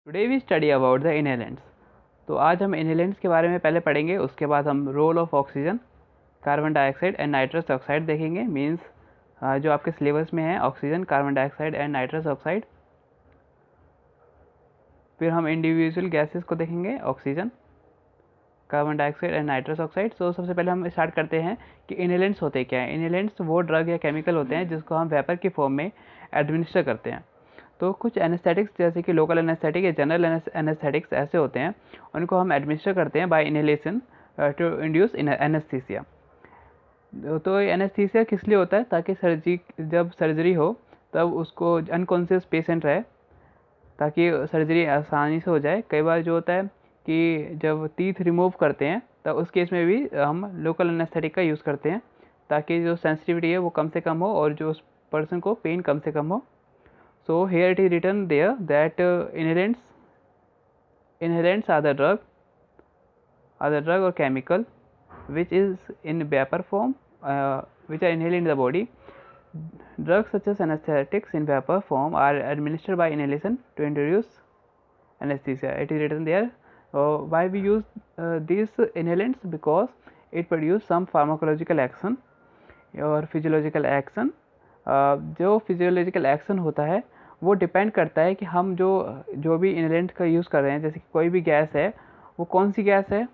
Today we study about the inhalants. तो आज हम इनहेलेंट्स के बारे में पहले पढ़ेंगे, उसके बाद हम role of oxygen, carbon dioxide and nitrous oxide देखेंगे। मींस जो आपके सिलेबस में है oxygen, carbon dioxide and nitrous oxide. फिर हम इंडिविजुअल गैसेस को देखेंगे, oxygen, carbon dioxide and nitrous oxide. So सबसे पहले हम स्टार्ट करते हैं कि इनहेलेंट्स होते क्या हैं। इनहेलेंट्स वो ड्रग या केमिकल होते हैं जिसको हम वेपर की फॉर्म में एडमिनिस्टर करते हैं। तो कुछ एनेस्थेटिक्स जैसे कि लोकल एनेस्थेटिक या जनरल एनेस्थेटिक्स ऐसे होते हैं, उनको हम एडमिनिस्टर करते हैं by inhalation to induce anaesthesia. तो एनेस्थीसिया किस लिए होता है? ताकि जब सर्जरी हो तब उसको अनकॉन्शियस पेशेंट रहे, ताकि सर्जरी आसानी से हो जाए। कई बार जो होता है कि जब टीथ रिमूव करते हैं तब उस केस में भी हम लोकल एनेस्थेटिक का यूज़ करते हैं, ताकि जो सेंसिटिविटी है वो कम से कम हो और जो उस पर्सन को पेन कम से कम हो। So here it is written there that inhalants are the drug or chemical which is in vapor form, which are inhaled in the body. Drugs such as anesthetics in vapor form are administered by inhalation to introduce anesthesia. It is written there. Why we use these inhalants? Because it produce some pharmacological action और physiological action. जो physiological action होता है वो depend करता है कि हम जो भी इनहेलेंट का यूज़ कर रहे हैं, जैसे कि कोई भी गैस है, वो कौन सी गैस है,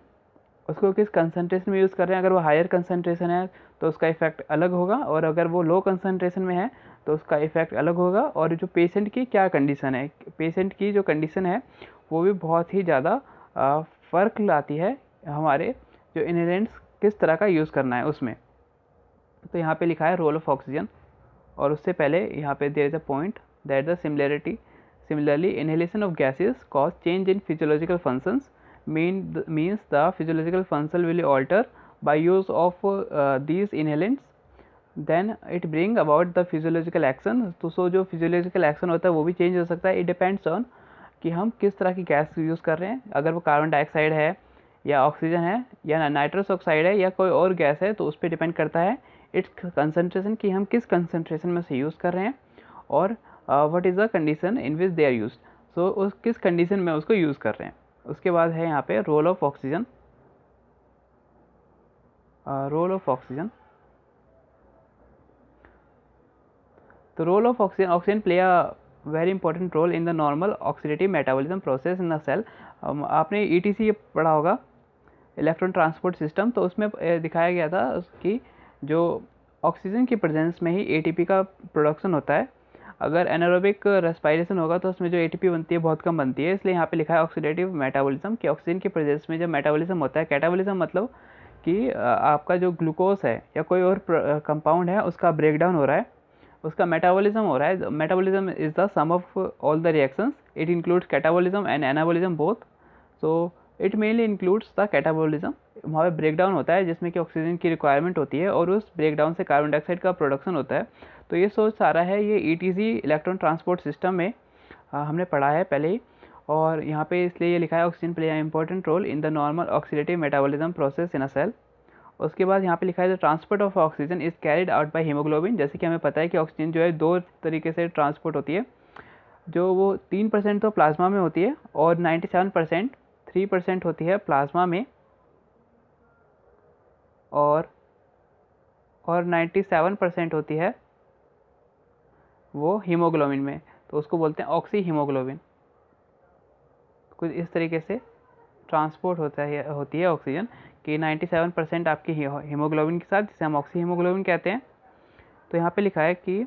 उसको किस कंसनट्रेशन में यूज़ कर रहे हैं। अगर वो हायर कंसनट्रेशन है तो उसका इफेक्ट अलग होगा, और अगर वो लो कंसनट्रेशन में है तो उसका इफेक्ट अलग होगा। और जो पेशेंट की क्या कंडीशन है, पेशेंट की जो कंडीशन है वो भी बहुत ही ज़्यादा फ़र्क लाती है हमारे जो इनहेलेंट्स किस तरह का यूज़ करना है उसमें। तो यहाँ पे लिखा है रोल ऑफ ऑक्सीजन, और उससे पहले यहाँ पे there is a point that the similarly inhalation of gases cause change in physiological functions means the physiological function will alter by use of these inhalants, then it bring about the physiological action। तो सो जो physiological action होता है वो भी change हो सकता है। It depends on कि हम किस तरह की गैस यूज़ कर रहे हैं। अगर वो कार्बन डाइऑक्साइड है या ऑक्सीजन है या नाइट्रस ऑक्साइड है या कोई और गैस है, तो उस पर डिपेंड करता है इट्स कंसनट्रेशन, कि हम किस कंसनट्रेशन में से यूज़ कर रहे हैं, और what is the condition in which they are use. So उस किस कंडीशन में उसको यूज़ कर रहे हैं। उसके बाद है यहाँ पे रोल ऑफ ऑक्सीजन। तो role of oxygen, oxygen play a very important role in the normal oxidative metabolism process in the cell. आपने ईटीसी पढ़ा होगा, इलेक्ट्रॉन ट्रांसपोर्ट सिस्टम। तो उसमें दिखाया गया था कि जो ऑक्सीजन की प्रेजेंस में ही एटीपी का प्रोडक्शन होता है। अगर एनारोबिक रेस्पिरेशन होगा तो उसमें जो एटीपी बनती है बहुत कम बनती है। इसलिए यहाँ पे लिखा है ऑक्सीडेटिव मेटाबॉलिज्म, कि ऑक्सीजन की प्रेजेंस में जब मेटाबॉलिज्म होता है, कैटाबॉलिज्म मतलब कि आपका जो ग्लूकोज है या कोई और कंपाउंड है उसका ब्रेकडाउन हो रहा है, उसका मेटाबॉलिज्म हो रहा है। Metabolism is the sum of all the reactions, it includes catabolism and anabolism both. So it mainly includes the catabolism. वहाँ पे ब्रेकडाउन होता है जिसमें कि ऑक्सीजन की रिक्वायरमेंट होती है, और उस ब्रेकडाउन से कार्बन डाइऑक्साइड का प्रोडक्शन होता है। तो ये सोच सारा है, ये ईटीसी इलेक्ट्रॉन ट्रांसपोर्ट सिस्टम में हमने पढ़ा है पहले ही। और यहाँ पे इसलिए ये लिखा है oxygen play a important role in the normal oxidative metabolism process in a cell. उसके बाद यहाँ पे लिखा है the transport of oxygen is carried out by haemoglobin. जैसे कि हमें पता है कि ऑक्सीजन जो है दो तरीके से ट्रांसपोर्ट होती है, जो वो 3% तो प्लाज्मा में होती है, और 97% 3% होती है प्लाज्मा में, और 97% होती है वो हीमोग्लोबिन में। तो उसको बोलते हैं ऑक्सी हीमोग्लोबिन। कुछ इस तरीके से ट्रांसपोर्ट होती है ऑक्सीजन कि 97% आपकी हीमोग्लोबिन के साथ, जिसे हम ऑक्सी हीमोग्लोबिन कहते हैं। तो यहाँ पे लिखा है कि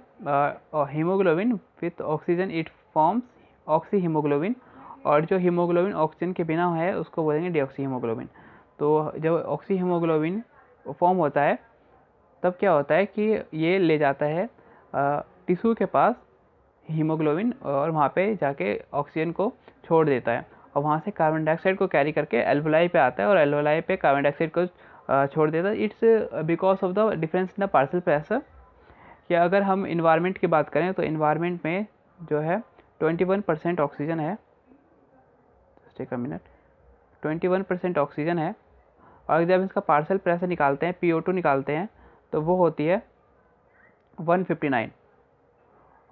haemoglobin with oxygen it forms oxy haemoglobin, और जो हीमोग्लोबिन ऑक्सीजन के बिना है उसको बोलेंगे डीऑक्सी हीमोग्लोबिन। तो जब ऑक्सी हीमोग्लोबिन फॉर्म होता है तब क्या होता है कि ये ले जाता है टिश्यू के पास हीमोग्लोबिन, और वहाँ पे जाके ऑक्सीजन को छोड़ देता है, और वहाँ से कार्बन डाइऑक्साइड को कैरी करके एल्वोलाई पे आता है, और एल्वोलाई पे कार्बन डाइऑक्साइड को छोड़ देता है। It's because of the difference in the partial pressure. या अगर हम इन्वायरमेंट की बात करें तो इन्वायरमेंट में जो है 21% ऑक्सीजन है, जस्ट एक मिनट, 21% ऑक्सीजन है, और जब इसका पार्शियल प्रेशर निकालते हैं, PO2 निकालते हैं, तो वो होती है 159।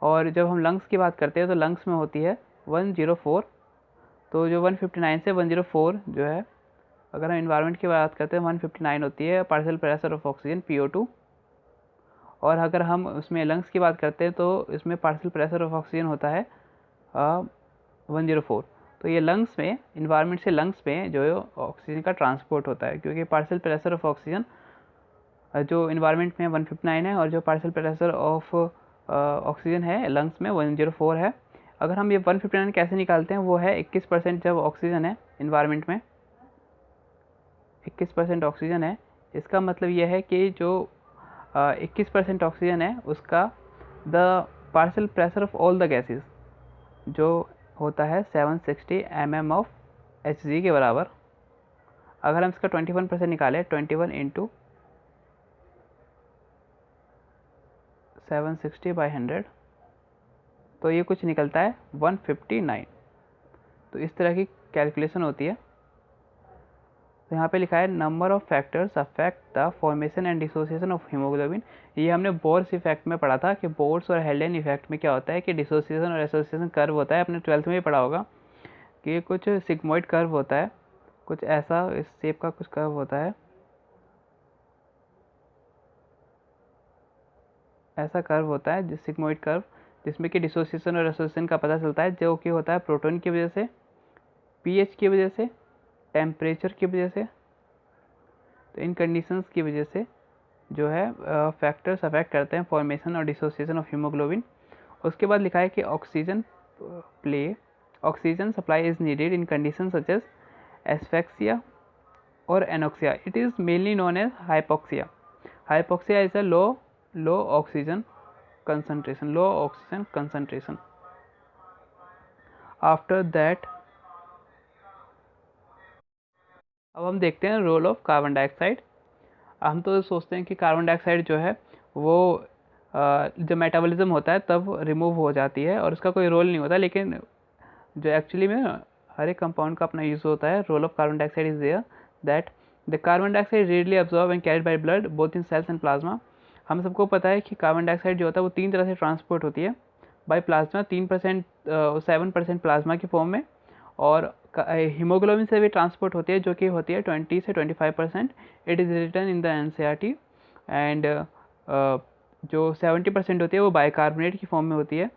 और जब हम लंग्स की बात करते हैं तो लंग्स में होती है 104। तो जो 159 से 104 जो है, अगर हम इन्वायरमेंट की बात करते हैं 159 होती है partial pressure of oxygen PO2, और अगर हम उसमें लंग्स की बात करते हैं तो इसमें पार्शियल प्रेशर ऑफ ऑक्सीजन होता है 104। तो ये लंग्स में, इन्वायरमेंट से लंग्स में जो ऑक्सीजन का ट्रांसपोर्ट होता है, क्योंकि पार्शियल प्रेशर ऑफ ऑक्सीजन जो इन्वायरमेंट में 159 है और जो पार्शियल प्रेशर ऑफ ऑक्सीजन है लंग्स में 104 है। अगर हम ये 159 कैसे निकालते हैं, वो है 21% जब ऑक्सीजन है इन्वायरमेंट में, 21% ऑक्सीजन है, इसका मतलब यह है कि जो 21% ऑक्सीजन है उसका the partial pressure of all the gases जो होता है 760 mm ऑफ Hg के बराबर। अगर हम इसका 21% निकालें, 21 इंटू 760/100, तो ये कुछ निकलता है 159। तो इस तरह की कैलकुलेशन होती है। तो यहाँ पे लिखा है number of factors affect the formation and dissociation of haemoglobin. ये हमने बोर्स इफेक्ट में पढ़ा था कि बोर्स और हेल्डेन इफेक्ट में क्या होता है कि डिसोसिएशन और एसोसिएशन कर्व होता है, अपने 12th में ही पढ़ा होगा कि कुछ सिग्मोइड कर्व होता है, कुछ ऐसा इस शेप का कुछ कर्व होता है, ऐसा कर्व होता है जिस सिग्मोइड कर्व, जिसमें कि डिसोसिएशन और एसोसिएशन का पता चलता है, जो कि होता है प्रोटॉन की वजह से, पीएच की वजह से, टेम्परेचर की वजह से। तो इन कंडीशंस की वजह से जो है फैक्टर्स अफेक्ट करते हैं फॉर्मेशन और डिसोसिएशन ऑफ हीमोग्लोबिन। उसके बाद लिखा है कि oxygen supply is needed in condition such as asphyxia और anoxia. It is mainly known as hypoxia. Hypoxia is a low oxygen concentration after that. अब हम देखते हैं रोल ऑफ कार्बन डाइऑक्साइड। हम तो सोचते हैं कि कार्बन डाइऑक्साइड जो है वो जब मेटाबॉलिज्म होता है तब रिमूव हो जाती है और उसका कोई रोल नहीं होता, लेकिन जो एक्चुअली में हर एक कंपाउंड का अपना यूज होता है। Role of carbon dioxide is there that the carbon dioxide readily absorb and carried by blood both in cells and plasma. हम सबको पता है कि कार्बन डाइऑक्साइड जो होता है वो 3 तरह से ट्रांसपोर्ट होती है बाय प्लाज्मा, 3% 7% प्लाज्मा की फॉर्म में, और हीमोग्लोबिन से भी ट्रांसपोर्ट होती है जो कि होती है 20 से 25%। It is written in the NCERT। And जो 70% होती है वो बाइकार्बोनेट की फॉर्म में होती है।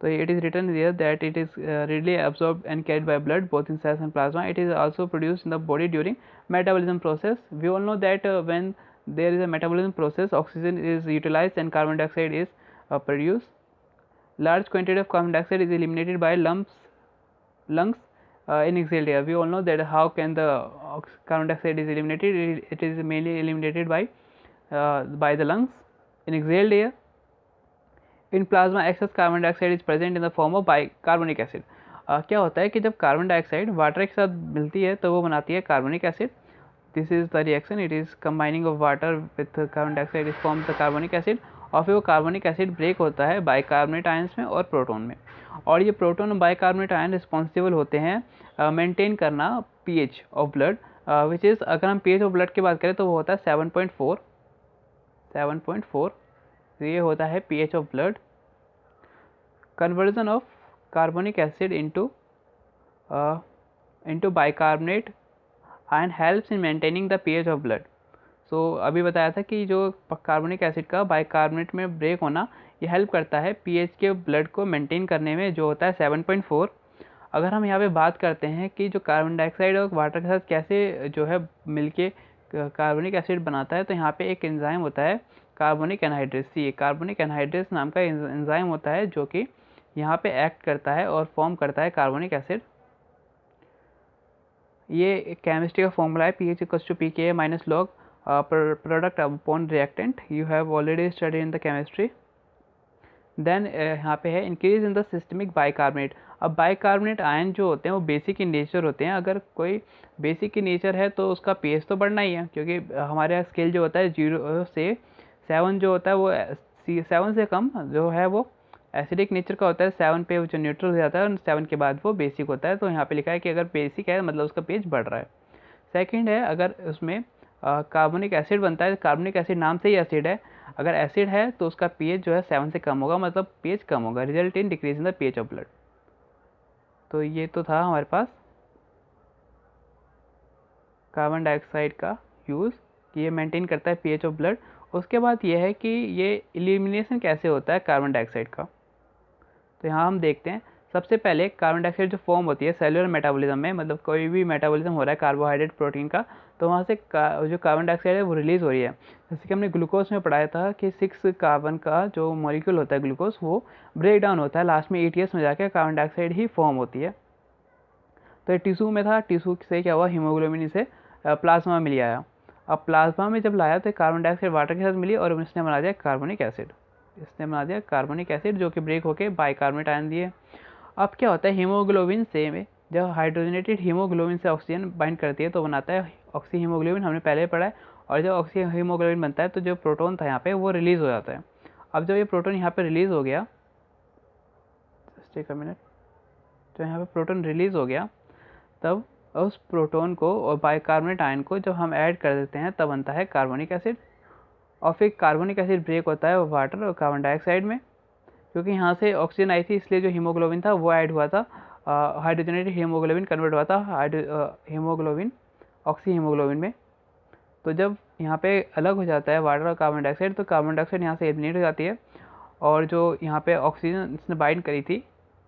तो it is written here that it is readily absorbed and carried by blood both in cells and plasma. It is also produced in the body during metabolism process. We all know that when there is a metabolism process, oxygen is utilized and carbon dioxide is produced. Large quantity of carbon dioxide is eliminated by lungs in exhaled air. We all know that how can the carbon dioxide is eliminated. It is mainly eliminated by the lungs in exhaled air. In plasma excess carbon dioxide is present in the form of carbonic acid. क्या होता है कि जब carbon dioxide water के साथ मिलती है तो वो बनाती है carbonic acid. This is the reaction, it is combining of water with carbon dioxide is form the carbonic acid, और फिर वो कार्बोनिक एसिड ब्रेक होता है बाइकार्बोनेट आयंस में और प्रोटॉन में। और ये प्रोटॉन और बाइकार्बोनेट आयन रिस्पॉन्सिबल होते हैं मेंटेन करना pH of blood, which is, अगर हम पीएच ऑफ ब्लड की बात करें तो वो होता है 7.4। ये होता है pH of blood. Conversion of carbonic acid into bicarbonate ion helps in maintaining the pH of blood. So अभी बताया था कि जो कार्बोनिक एसिड का बाइकार्बोनेट में ब्रेक होना ये हेल्प करता है pH के ब्लड को मेंटेन करने में, जो होता है 7.4। अगर हम यहाँ पे बात करते हैं कि जो कार्बन डाइऑक्साइड और वाटर के साथ कैसे जो है मिलके कार्बोनिक एसिड बनाता है, तो यहाँ पे एक एंजाइम होता है कार्बोनिक एनहाइड्रेस। सी कार्बोनिक एनहाइड्रेस नाम का एंजाइम होता है जो कि यहाँ पे एक्ट करता है और फॉर्म करता है कार्बोनिक एसिड। ये केमिस्ट्री का फॉर्मूला है pH equals to pKa minus log product upon reactant. You have already study in the chemistry. Then यहाँ पे है increase in the systemic bicarbonate. अब बाइकार्बोनेट आयन जो होते हैं वो बेसिक इन नेचर होते हैं। अगर कोई बेसिक इन नेचर है तो उसका pH तो बढ़ना ही है, क्योंकि हमारे स्केल जो होता है 0 से 7 जो होता है वो 7 से कम जो है वो एसिडिक नेचर का होता है, 7 पे जो न्यूट्रल हो जाता है और 7 के बाद वो बेसिक होता है। तो यहाँ पे लिखा है कि अगर बेसिक है मतलब उसका pH बढ़ रहा है। सेकंड है, अगर उसमें कार्बोनिक एसिड बनता है, कार्बोनिक एसिड नाम से ही एसिड है, अगर एसिड है तो उसका pH जो है 7 से कम होगा, मतलब pH कम होगा, result in decrease in the pH of blood. तो ये तो था हमारे पास कार्बन डाइऑक्साइड का यूज़ कि ये मेंटेन करता है पीएच ऑफ ब्लड। उसके बाद ये है कि ये एलिमिनेशन कैसे होता है कार्बन डाइऑक्साइड का। तो यहाँ हम देखते हैं, सबसे पहले कार्बन डाइऑक्साइड जो फॉर्म होती है सेलुलर मेटाबॉलिज्म में, मतलब कोई भी मेटाबॉलिज्म हो रहा है कार्बोहाइड्रेट प्रोटीन का, तो वहाँ से जो कार्बन डाइऑक्साइड है वो रिलीज़ हो रही है। जैसे कि हमने ग्लूकोज में पढ़ाया था कि 6 कार्बन का जो मॉलिक्यूल होता है ग्लूकोज, वो ब्रेक डाउन होता है, लास्ट में ETS में जाकर कार्बन डाइऑक्साइड ही फॉर्म होती है। तो ये टिश्यू में था, टिश्यू से क्या हुआ, हीमोग्लोबिन से प्लाज्मा में ले आया। अब प्लाज्मा में जब लाया तो कार्बन डाइऑक्साइड वाटर के साथ मिली और इसने बना दिया कार्बोनिक एसिड। इसने बना दिया कार्बोनिक एसिड जो कि ब्रेक होकर बाइकार्बोनेट आयन दिए। अब क्या होता है, हीमोग्लोबिन से जब हाइड्रोजनेटेड हीमोग्लोबिन से ऑक्सीजन बाइंड करती है तो बनाता है ऑक्सी हीमोग्लोबिन, हमने पहले पढ़ा है। और जब ऑक्सी हीमोग्लोबिन बनता है तो जो प्रोटॉन था यहाँ पे वो रिलीज़ हो जाता है। अब जब ये प्रोटॉन यहाँ पे रिलीज़ हो गया, जस्ट एक मिनट, तो यहाँ पे प्रोटॉन रिलीज़ हो गया, तब उस प्रोटॉन को और बाइकार्बोनेट आयन को जब हम ऐड कर देते हैं तब बनता है कार्बोनिक एसिड। और फिर कार्बोनिक एसिड ब्रेक होता है वाटर और कार्बन डाइऑक्साइड में, क्योंकि यहाँ से ऑक्सीजन आई थी इसलिए जो हीमोग्लोबिन था वो ऐड हुआ था, हाइड्रोजनेटेड हीमोग्लोबिन कन्वर्ट हुआ था हीमोग्लोबिन ऑक्सी हीमोग्लोबिन में। तो जब यहाँ पे अलग हो जाता है वाटर और कार्बन डाइऑक्साइड, तो कार्बन डाइऑक्साइड यहाँ से एलिमिनेट हो जाती है और जो यहाँ पे ऑक्सीजन इसने बाइंड करी थी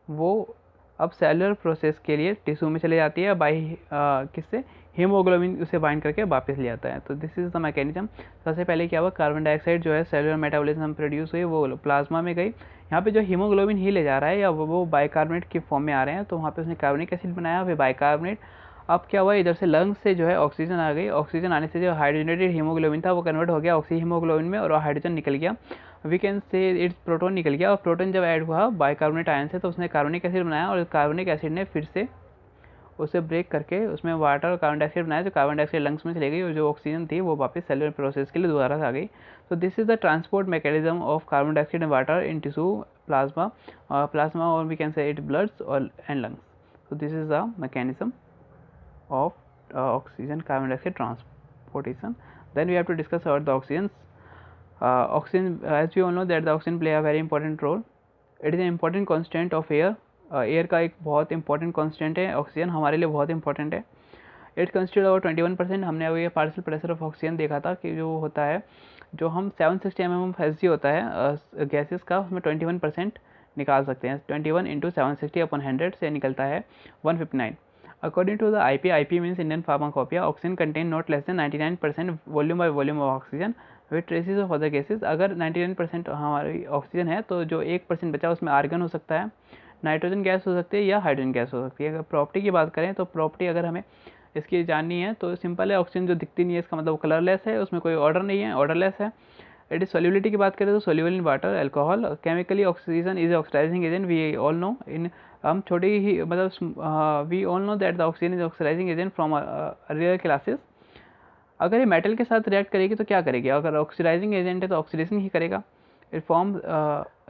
वो अब सेलुलर प्रोसेस के लिए टिश्यू में चले जाती है, बाई किससे, हीमोग्लोबिन उसे बाइंड करके वापस ले आता है। तो दिस इज़ द मैकेनिज्म। सबसे पहले क्या हुआ, कार्बन डाइऑक्साइड जो है सेलुलर मेटाबॉलिज्म प्रोड्यूस हुई वो प्लाज्मा में गई, यहाँ पे जो हीमोग्लोबिन ही ले जा रहा है या वो बाइकार्बोनेट की फॉर्म में आ रहे हैं, तो वहाँ पे उसने कार्बोनिक एसिड बनाया, फिर बाइकार्बोनेट। अब क्या हुआ, इधर से लंग्स से जो है ऑक्सीजन आ गई, ऑक्सीजन आने से जो हाइड्रोजनेटेड हीमोग्लोबिन था वो कन्वर्ट हो गया ऑक्सी हीमोग्लोबिन में और हाइड्रोजन निकल गया, we can say its proton निकल गया। और प्रोटॉन जब ऐड हुआ बाइकार्बोनेट आयन से तो उसने कार्बोनिक एसिड बनाया और कार्बोनिक एसिड ने फिर से उसे ब्रेक करके उसमें वाटर और कार्बन डाइऑक्साइड बनाया, जो कार्बन डाइऑक्साइड लंग्स में चली गई और जो ऑक्सीजन थी वो वापस सेलुलर प्रोसेस के लिए दोबारा आ गई। तो this is the transport mechanism of carbon dioxide and water in tissue, plasma और we can say it bloods और and lungs. so this is the mechanism of oxygen carbon dioxide transportation. Then we have to discuss about the oxygen. Oxygen, as we all know that the oxygen play a very important role. It is an important constant of air. Air का एक बहुत important constant है, oxygen हमारे लिए बहुत important है। It constitute over 21%। हमने अभी ये पार्शियल प्रेशर ऑफ ऑक्सीजन देखा था कि जो होता है, जो हम 760 mm होता है गैसेस का, उसमें 21% निकाल सकते हैं। 21 इंटू 760/100 से निकलता है 159। According to the IP means Indian pharmacopoeia, oxygen contain not less than 99% volume by volume of oxygen with traces of other gases. अगर 99% हमारी ऑक्सीजन है तो जो 1% बचा उसमें आर्गन हो सकता है, नाइट्रोजन गैस हो सकती है या हाइड्रोजन गैस हो सकती है। अगर प्रॉपर्टी की बात करें तो प्रॉपर्टी अगर हमें इसकी जाननी है तो सिंपल है, ऑक्सीजन जो दिखती नहीं है इसका मतलब कलरलेस है, उसमें कोई ऑर्डर नहीं है, ऑर्डरलेस है। इट इज सोल्यूबिलिटी की बात करें तो soluble in water, alcohol. Chemically oxygen is oxidising agent, we all know. इन हम छोटी ही मतलब we all know that the oxygen is oxidising agent from earlier classes. अगर ये मेटल के साथ रिएक्ट करेगी तो क्या करेगी, अगर ऑक्सीडाइजिंग एजेंट है तो ऑक्सीडेशन ही करेगा। It form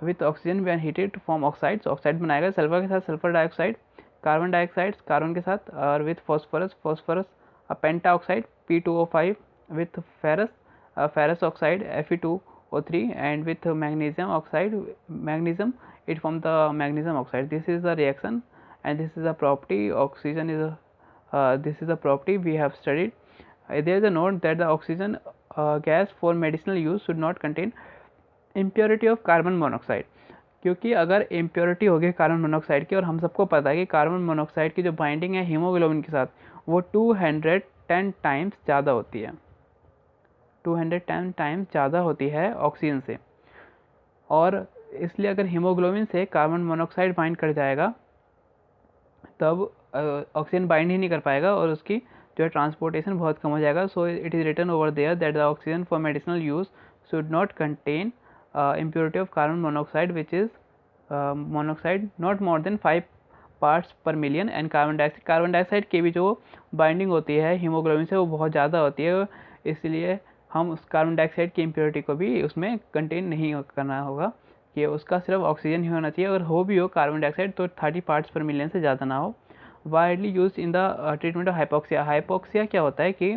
with oxygen when heated to form oxides, oxide बनाएगा। सल्फर के साथ sulphur dioxide, carbon dioxide carbon के साथ, और with phosphorus penta oxide P2O5 with ferrous oxide Fe2O3 and with magnesium oxide magnesium, it forms the magnesium oxide. This is the reaction and this is the property. Oxygen is this is the property we have studied. There is a note that the oxygen gas for medicinal use should not contain impurity of carbon monoxide, क्योंकि अगर impurity होगी carbon monoxide की, और हम सबको पता है कि कार्बन मोनोऑक्साइड की जो बाइंडिंग है हीमोग्लोबिन के साथ वो 210 टाइम्स ज़्यादा होती है, 210 टाइम्स ज़्यादा होती है ऑक्सीजन से। और इसलिए अगर हीमोग्लोबिन से कार्बन मोनोऑक्साइड बाइंड कर जाएगा तब ऑक्सीजन बाइंड ही नहीं कर पाएगा और उसकी जो है ट्रांसपोर्टेशन बहुत कम हो जाएगा। So it is written over there that the oxygen for medicinal use should not contain impurity of carbon monoxide which is monoxide not more than 5 parts per million and carbon dioxide की भी जो binding होती है haemoglobin से वो बहुत ज़्यादा होती है, इसलिए हम उस कार्बन डाइऑक्साइड की इम्प्योरिटी को भी उसमें कंटेन नहीं करना होगा कि उसका सिर्फ ऑक्सीजन ही होना चाहिए। अगर हो भी हो कार्बन डाइऑक्साइड तो 30 पार्ट्स पर मिलियन से ज़्यादा ना हो। Widely use in the treatment of hypoxia. Hypoxia क्या होता है कि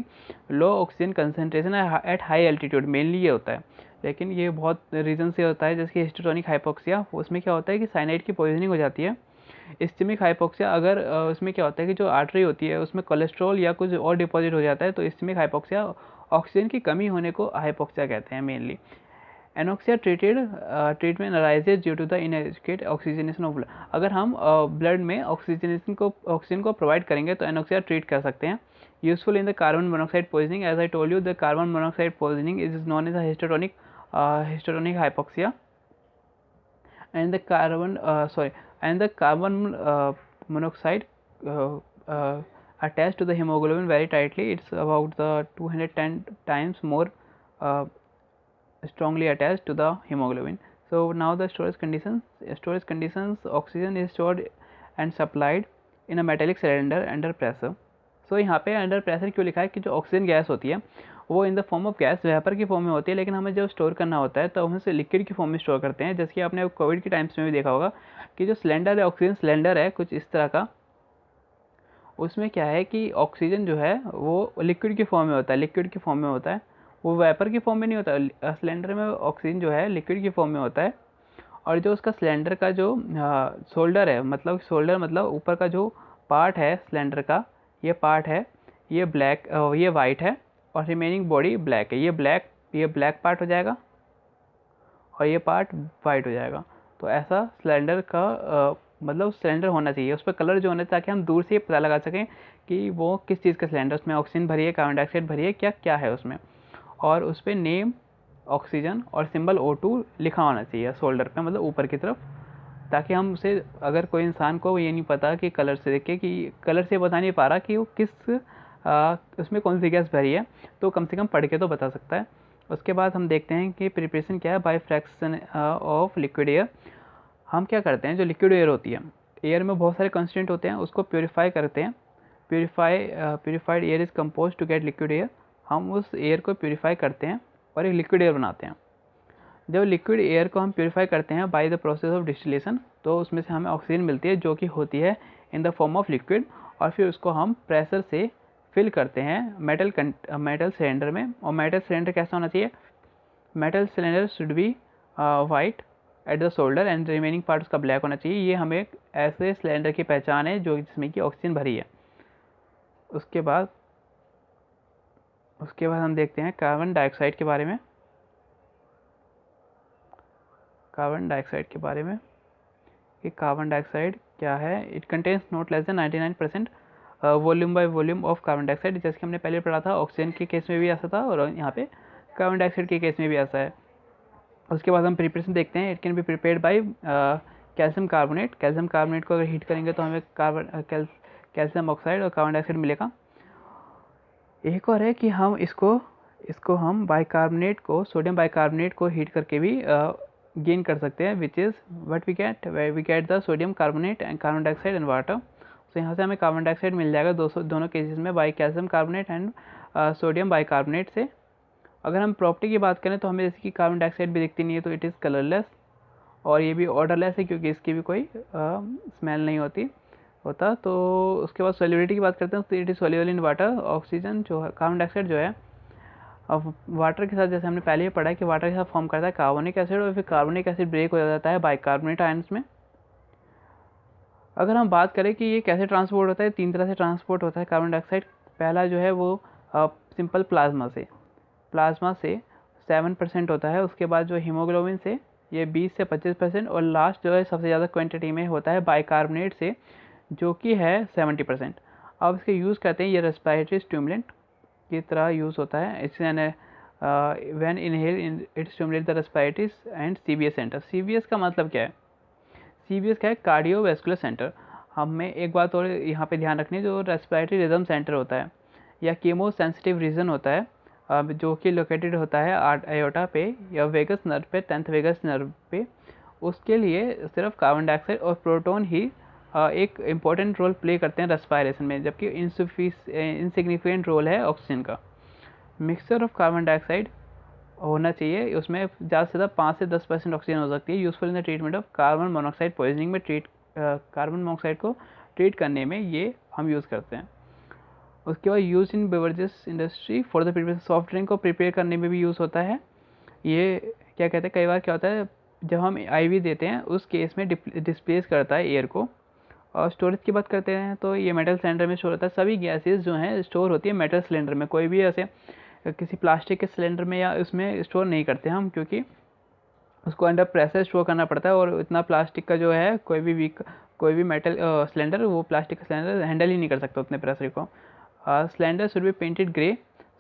low oxygen concentration at high altitude, mainly ये होता है, लेकिन ये बहुत रीजन से होता है, जैसे कि हिस्टोटोनिक हाइपोक्सिया। उसमें क्या होता है कि साइनाइड की पॉइजनिंग हो जाती है, इस्केमिक हाइपोक्सिया, अगर उसमें क्या होता है कि जो आर्टरी होती है उसमें कोलेस्ट्रॉल या कुछ और डिपॉजिट हो जाता है, तो इस्केमिक हाइपोक्सिया ऑक्सीजन की कमी होने को हाइपोक्सिया कहते हैं mainly. Anoxia treatment arises due to the inadequate oxygenation of blood. अगर हम ब्लड में ऑक्सीजन को प्रोवाइड करेंगे तो एनोक्सिया ट्रीट कर सकते हैं। Useful in the carbon monoxide poisoning, as I told you the carbon monoxide poisoning is known as histotoxic hypoxia and the carbon monoxide attached to the hemoglobin very tightly. It's about the 210 times more strongly attached to the hemoglobin. So now the storage conditions, oxygen is stored and supplied in a metallic cylinder under pressure. So यहाँ पे under pressure क्यों लिखा है कि जो oxygen gas होती है वो इन the form of gas, vapour की फॉर्म में होती है, लेकिन हमें जब स्टोर करना होता है तो हम उसे लिक्विड की फॉर्म में स्टोर करते हैं। जैसे कि आपने कोविड के टाइम्स में भी देखा होगा कि जो सिलेंडर है, ऑक्सीजन सिलेंडर है कुछ इस तरह का, उसमें क्या है कि ऑक्सीजन जो है वो लिक्विड की फॉर्म में होता है, वो वेपर की फॉर्म में नहीं होता। सिलेंडर में ऑक्सीजन जो है लिक्विड की फॉर्म में होता है, और जो उसका सिलेंडर का जो शोल्डर है, मतलब ऊपर का जो पार्ट है सिलेंडर का, ये पार्ट है, ये ब्लैक, ये वाइट है, और रिमेनिंग बॉडी ब्लैक है। ये ब्लैक पार्ट हो जाएगा और ये पार्ट वाइट हो जाएगा। तो ऐसा सिलेंडर का मतलब सिलेंडर होना चाहिए, उस पर कलर जो होना, ताकि हम दूर से पता लगा सकें कि वो किस चीज़ का सिलेंडर, उसमें ऑक्सीजन भरी है, कार्बन डाइऑक्साइड भरी है, क्या है उसमें। और उस पर नेम ऑक्सीजन और सिंबल O2 लिखा होना चाहिए शोल्डर पे, मतलब ऊपर की तरफ, ताकि हम उसे, अगर कोई इंसान को ये नहीं पता कि कलर से देख के कि कलर से बता नहीं पा रहा कि वो किस उसमें कौन सी गैस भरी है, तो कम से कम पढ़ के तो बता सकता है। उसके बाद हम देखते हैं कि प्रिपरेशन क्या है by fraction of liquid air. हम क्या करते हैं, जो लिक्विड एयर होती है, एयर में बहुत सारे कंस्टेंट होते हैं, उसको प्योरीफाई करते हैं। Purified air is compose to get liquid air. हम उस एयर को प्योरीफाई करते हैं और एक लिक्विड एयर बनाते हैं। जब लिक्विड एयर को हम प्योरीफाई करते हैं by the process of distillation, तो उसमें से हमें ऑक्सीजन मिलती है जो कि होती है इन द फॉर्म ऑफ लिक्विड, और फिर उसको हम प्रेशर से फिल करते हैं मेटल सिलेंडर में। और मेटल सिलेंडर कैसा होना चाहिए, metal cylinder should be white at the shoulder and remaining part उसका ब्लैक होना चाहिए। ये हमें ऐसे सिलेंडर की पहचान है जो जिसमें कि ऑक्सीजन भरी है। उसके बाद हम देखते हैं कार्बन डाइऑक्साइड के बारे में। कि कार्बन डाइऑक्साइड क्या है। It contains not less than 99% volume by volume of carbon dioxide. जैसे कि हमने पहले पढ़ा था, ऑक्सीजन के केस में भी ऐसा था और यहाँ पे कार्बन डाइऑक्साइड के केस में भी ऐसा है। उसके बाद हम प्रिपरेशन देखते हैं। It can be prepared by calcium carbonate. Calcium carbonate को अगर हीट करेंगे तो हमें कैल्शियम ऑक्साइड और कार्बन डाइऑक्साइड मिलेगा। एक और है कि हम इसको हम बाइकार्बोनेट को, सोडियम बाइकार्बोनेट को हीट करके भी गेन कर सकते हैं, which is what we get the sodium carbonate and carbon dioxide and water. तो यहाँ से हमें कार्बन डाइऑक्साइड मिल जाएगा दोनों केसेस में, by calcium carbonate and sodium bicarbonate से। अगर हम प्रॉपर्टी की बात करें तो हमें जैसे कि कार्बन डाइऑक्साइड भी दिखती नहीं है, तो इट इज़ कलरलेस, और ये भी ऑर्डरलेस है क्योंकि इसकी भी कोई स्मेल नहीं होता। तो उसके बाद सॉल्युबिलिटी की बात करते हैं तो it is soluble in water. Oxygen जो है, कार्बन डाइऑक्साइड जो है, अब वाटर के साथ, जैसे हमने पहले ही पढ़ा है कि वाटर के साथ फॉर्म करता है कार्बोनिक एसिड, और फिर कार्बोनिक एसिड ब्रेक हो जाता है बाइकार्बोनेट आयंस में। अगर हम बात करें कि ये कैसे ट्रांसपोर्ट होता है, 3 तरह से ट्रांसपोर्ट होता है कार्बन डाइऑक्साइड। पहला जो है वो सिंपल प्लाज्मा से 7% होता है। उसके बाद जो हीमोग्लोबिन से ये 20 से 25%, और लास्ट जो है सबसे ज़्यादा क्वांटिटी में होता है बाइकार्बोनेट से, जो कि है 70%। अब इसके यूज़ करते हैं, ये रेस्पिरेटरी स्टिमुलेंट की तरह यूज़ होता है। When inhale it stimulate the respiratory and CVS centre. CVS का मतलब क्या है, CVS का है कार्डियोवैस्कुलर सेंटर। हमें एक बात और यहाँ पे ध्यान रखनी है, जो रेस्पिरेटरी रिदम सेंटर होता है या कीमो सेंसिटिव रीजन होता है, जो कि लोकेटेड होता है आयोटा पे या वेगस नर्व पे, 10th वेगस नर्व पे, उसके लिए सिर्फ कार्बन डाइऑक्साइड और प्रोटॉन ही एक इम्पॉर्टेंट रोल प्ले करते हैं रेस्पिरेशन में, जबकि इनसिग्निफिकेंट रोल है ऑक्सीजन का। मिक्सचर ऑफ कार्बन डाइऑक्साइड होना चाहिए, उसमें ज़्यादा से ज़्यादा 5 से 10% ऑक्सीजन हो सकती है। Useful in the treatment of carbon monoxide poisoning में कार्बन मोनोऑक्साइड को ट्रीट करने में ये हम यूज़ करते हैं। उसके बाद use in beverages industry for the preparation, soft drink को प्रिपेयर करने में भी यूज़ होता है। ये क्या कहते हैं, कई बार क्या होता है जब हम IV देते हैं उस केस में डिस्प्लेस करता है एयर को, और स्टोरेज की बात करते हैं तो ये मेटल सिलेंडर में स्टोर होता है। सभी गैसेस जो हैं स्टोर होती है मेटल सिलेंडर में, कोई भी ऐसे किसी प्लास्टिक के सिलेंडर में या उसमें स्टोर नहीं करते हम, क्योंकि उसको अंडर प्रेशर स्टोर करना पड़ता है और इतना प्लास्टिक का जो है कोई भी मेटल सिलेंडर, वो प्लास्टिक का सिलेंडर हैंडल ही नहीं कर सकता उतने प्रेशर को। Cylinder should be painted grey.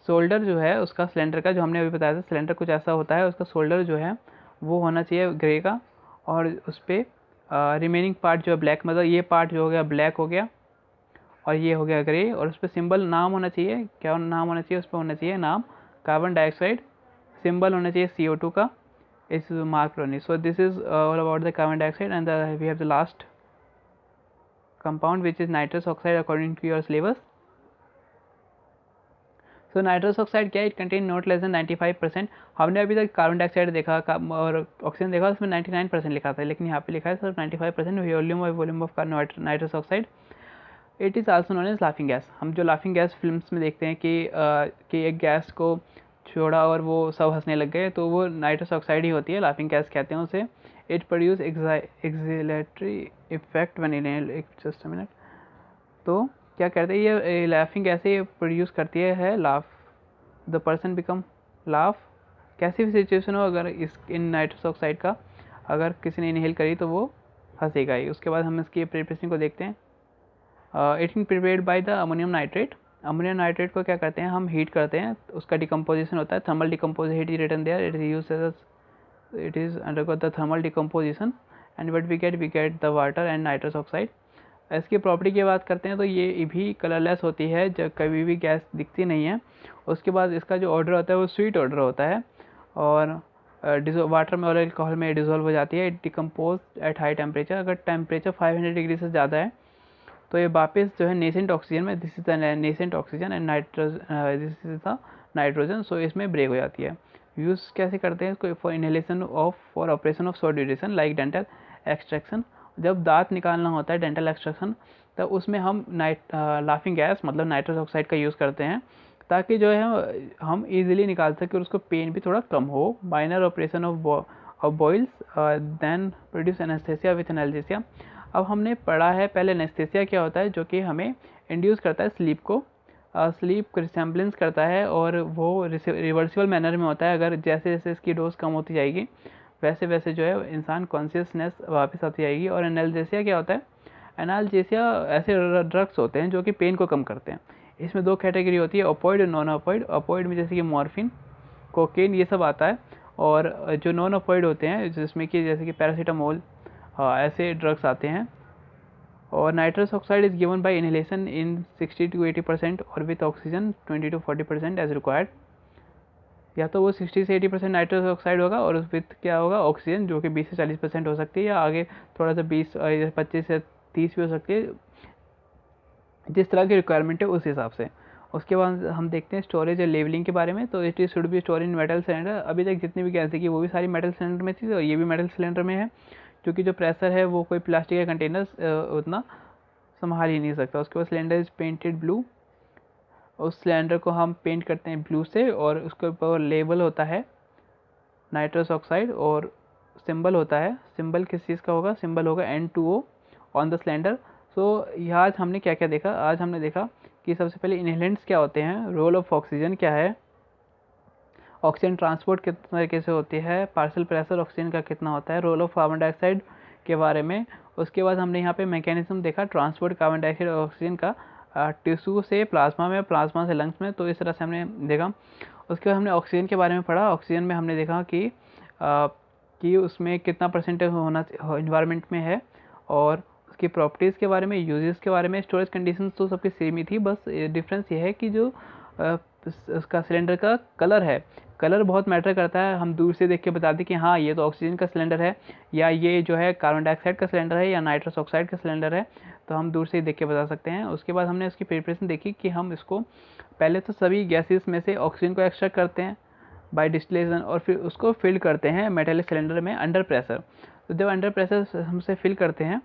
Shoulder जो है उसका सिलेंडर का, जो हमने अभी बताया था सिलेंडर कुछ ऐसा होता है, उसका शोल्डर जो है वो होना चाहिए ग्रे का, और उस पर रिमेनिंग पार्ट जो है ब्लैक, मतलब ये पार्ट जो हो गया ब्लैक हो गया और ये हो गया ग्रे, और उस पर सिंबल नाम होना चाहिए। क्या नाम होना चाहिए? उस पर होना चाहिए नाम कार्बन डाइऑक्साइड, सिंबल होना चाहिए CO2 का, is marked on it. So this is all about the carbon dioxide, and we have the last compound which is nitrous oxide according to your syllabus. So nitrous oxide क्या है? It contain not less than 95%. हमने अभी तक carbon dioxide देखा और oxygen देखा, उसमें 99% लिखा था, लेकिन यहाँ पे लिखा है सिर्फ 95% volume of nitrous oxide. It is also known as laughing gas. हम जो लाफिंग गैस फिल्म्स में देखते हैं कि एक गैस को छोड़ा और वो सब हंसने लग गए, तो वो नाइट्रस ऑक्साइड ही होती है, लाफिंग गैस कहते हैं उसे। It produce exhilaratory effect when inhaled. Just a minute. तो क्या करते हैं ये लाफिंग ऐसे प्रोड्यूस करती है laugh, the person become laugh. कैसी भी सिचुएशन हो, अगर इस इन नाइट्रस ऑक्साइड का अगर किसी ने इनहेल करी तो वो हंसेगा ही। उसके बाद हम इसकी प्रिपरेशन को देखते हैं। It is prepared by the ammonium nitrate. Ammonium nitrate को क्या करते हैं हम, हीट करते हैं, उसका डिकम्पोजिशन होता है, thermal decompose heat is written there, it is used as it is undergo the thermal decomposition and what we get the water and nitrous oxide। इसकी प्रॉपर्टी की बात करते हैं तो ये भी कलरलेस होती है, जब कभी भी गैस दिखती नहीं है। उसके बाद इसका जो ऑर्डर होता है वो स्वीट ऑर्डर होता है, और वाटर में और अल्कोहल में डिजोल्व हो जाती है। Decompose at high temperature. अगर टेम्परेचर 500 डिग्री से ज़्यादा है तो ये वापस जो है नेसेंट ऑक्सीजन में, this is the nascent oxygen and this is the nitrogen, so इसमें ब्रेक हो जाती है। यूज़ कैसे करते हैं इसको? For inhalation of for operation of salt duration like dental extraction. जब दांत निकालना होता है डेंटल एक्सट्रैक्शन, तब उसमें हम लाफिंग गैस मतलब नाइट्रस ऑक्साइड का यूज़ करते हैं, ताकि जो है हम इजीली निकाल सकें और उसको पेन भी थोड़ा कम हो। Minor operation of boils then produce anaesthesia with analgesia. अब हमने पढ़ा है पहले एनेस्थेसिया क्या होता है, जो कि हमें इंड्यूस करता है स्लीप को, स्लीप को रिसेम्बलेंस करता है, और वो रिवर्सिबल मैनर में होता है। अगर जैसे जैसे इसकी डोज कम होती जाएगी वैसे वैसे जो है इंसान कॉन्शियसनेस वापस आती जाएगी। और एनाल्जेसिया क्या होता है? एनाल्जेसिया ऐसे ड्रग्स होते हैं जो कि पेन को कम करते हैं। इसमें दो कैटेगरी होती है, ओपोइड और नॉन ओपोइड। ओपोइड में जैसे कि मॉर्फिन, कोकेन, ये सब आता है, और जो नॉन ओपोइड होते हैं जिसमें कि जैसे कि पैरासीटामोल, ऐसे ड्रग्स आते हैं। और nitrous oxide is given by inhalation in 60 to 80% और with oxygen 20 to 40% as required. या तो वो 60 से 80% नाइट्रस ऑक्साइड होगा और विथ क्या होगा, ऑक्सीजन, जो कि 20 से 40% हो सकती है, या आगे थोड़ा सा 25 से 30 भी हो सकती है, जिस तरह की रिक्वायरमेंट है उस हिसाब से। उसके बाद हम देखते हैं स्टोरेज और लेवलिंग के बारे में। तो it should be store in metal cylinder. अभी तक जितनी भी गैस थी वो भी सारी मेटल सिलेंडर में थी, और ये भी मेटल सिलेंडर में है, क्योंकि जो प्रेशर है वो कोई प्लास्टिक का कंटेनर उतना संभाल ही नहीं सकता। उसके बाद सिलेंडर इज पेंटेड ब्लू। उस सिलेंडर को हम पेंट करते हैं ब्लू से, और उसके ऊपर लेबल होता है नाइट्रस ऑक्साइड, और सिंबल होता है, सिंबल किस चीज़ का होगा? सिंबल होगा N2O ऑन द सिलेंडर। सो आज हमने क्या क्या देखा? आज हमने देखा कि सबसे पहले इनहेलेंट्स क्या होते हैं, रोल ऑफ ऑक्सीजन क्या है, ऑक्सीजन ट्रांसपोर्ट किस तरीके से होती है, पार्शियल प्रेशर ऑक्सीजन का कितना होता है, रोल ऑफ कार्बन डाइऑक्साइड के बारे में। उसके बाद हमने यहाँ पे मैकेनिज्म देखा ट्रांसपोर्ट कार्बन डाइऑक्साइड और ऑक्सीजन का, टिश्यू से प्लाज्मा में, प्लाज्मा से लंग्स में, तो इस तरह से हमने देखा। उसके बाद हमने ऑक्सीजन के बारे में पढ़ा। ऑक्सीजन में हमने देखा कि उसमें कितना परसेंटेज होना इन्वायरमेंट में है, और उसकी प्रॉपर्टीज़ के बारे में, यूजेस के बारे में। स्टोरेज कंडीशंस तो सबकी सेम ही थी, बस डिफरेंस ये है कि जो उसका सिलेंडर का कलर है, कलर बहुत मैटर करता है। हम दूर से देख के बता दें कि हाँ ये तो ऑक्सीजन का सिलेंडर है, या ये जो है कार्बन डाइऑक्साइड का सिलेंडर है, या नाइट्रस ऑक्साइड का सिलेंडर है, तो हम दूर से ही देख के बता सकते हैं। उसके बाद हमने उसकी प्रिपरेशन देखी कि हम इसको पहले तो सभी गैसेस में से ऑक्सीजन को एक्सट्रैक्ट करते हैं बाय डिस्टिलेशन, और फिर उसको फिल करते हैं मेटेलिक सिलेंडर में अंडर प्रेशर। तो जब अंडर प्रेशर हमसे फिल करते हैं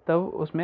तब उसमें